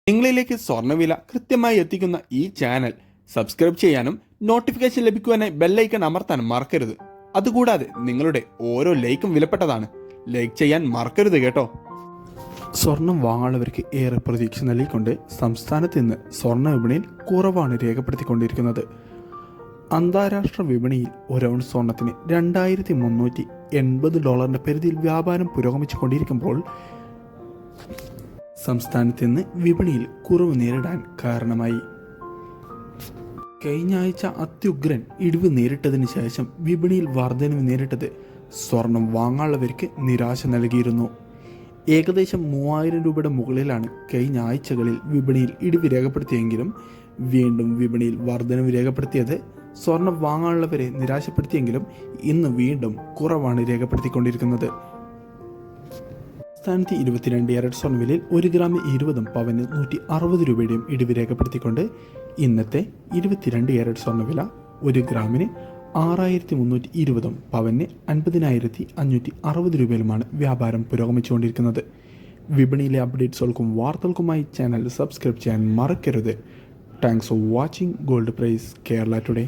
നിങ്ങളിലേക്ക് സ്വർണ്ണവില കൃത്യമായി എത്തിക്കുന്ന ഈ ചാനൽ സബ്സ്ക്രൈബ് ചെയ്യാനും നോട്ടിഫിക്കേഷൻ ലഭിക്കുവാനായി ബെല്ലൈക്കൺ അമർത്താനും മറക്കരുത്. അതുകൂടാതെ നിങ്ങളുടെ ഓരോ ലൈക്കും വിലപ്പെട്ടതാണ്. ലൈക്ക് ചെയ്യാൻ മറക്കരുത് കേട്ടോ. സ്വർണം വാങ്ങുന്നവർക്ക് ഏറെ പ്രതീക്ഷ നൽകിക്കൊണ്ട് സംസ്ഥാനത്ത് ഇന്ന് സ്വർണ്ണ വിപണിയിൽ കുറവാണ് രേഖപ്പെടുത്തിക്കൊണ്ടിരിക്കുന്നത്. അന്താരാഷ്ട്ര വിപണിയിൽ ഒരു ഔൺസ് സ്വർണത്തിന് $2380 പരിധിയിൽ വ്യാപാരം പുരോഗമിച്ചുകൊണ്ടിരിക്കുമ്പോൾ സംസ്ഥാനത്ത് ഇന്ന് വിപണിയിൽ കുറവ് നേരിടാൻ കാരണമായി. കഴിഞ്ഞ ആഴ്ച അത്യുഗ്രൻ ഇടിവ് നേരിട്ടതിന് ശേഷം വിപണിയിൽ വർധനവ് നേരിട്ടത് സ്വർണം വാങ്ങാനുള്ളവർക്ക് നിരാശ നൽകിയിരുന്നു. ഏകദേശം 3000 രൂപയുടെ മുകളിലാണ് കഴിഞ്ഞ ആഴ്ചകളിൽ വിപണിയിൽ ഇടിവ് രേഖപ്പെടുത്തിയെങ്കിലും വീണ്ടും വിപണിയിൽ വർധനവ് രേഖപ്പെടുത്തിയത് സ്വർണം വാങ്ങാനുള്ളവരെ നിരാശപ്പെടുത്തിയെങ്കിലും ഇന്ന് വീണ്ടും കുറവാണ് രേഖപ്പെടുത്തിക്കൊണ്ടിരിക്കുന്നത്. സംസ്ഥാനത്ത് 22 ക്യാരറ്റ് സ്വർണ്ണവിലയിൽ 1 ഗ്രാമിന് 20 പവന് 160 രൂപയുടെയും ഇടിവ് രേഖപ്പെടുത്തിക്കൊണ്ട് ഇന്നത്തെ 22 ക്യാരറ്റ് സ്വർണ്ണവില 1 ഗ്രാമിന് 6320 പവന് 50,560 രൂപയിലുമാണ് വ്യാപാരം പുരോഗമിച്ചുകൊണ്ടിരിക്കുന്നത്. വിപണിയിലെ അപ്ഡേറ്റ്സുകൾക്കും വാർത്തകൾക്കുമായി ചാനൽ സബ്സ്ക്രൈബ് ചെയ്യാൻ മറക്കരുത്. Thanks for watching gold price Kerala today.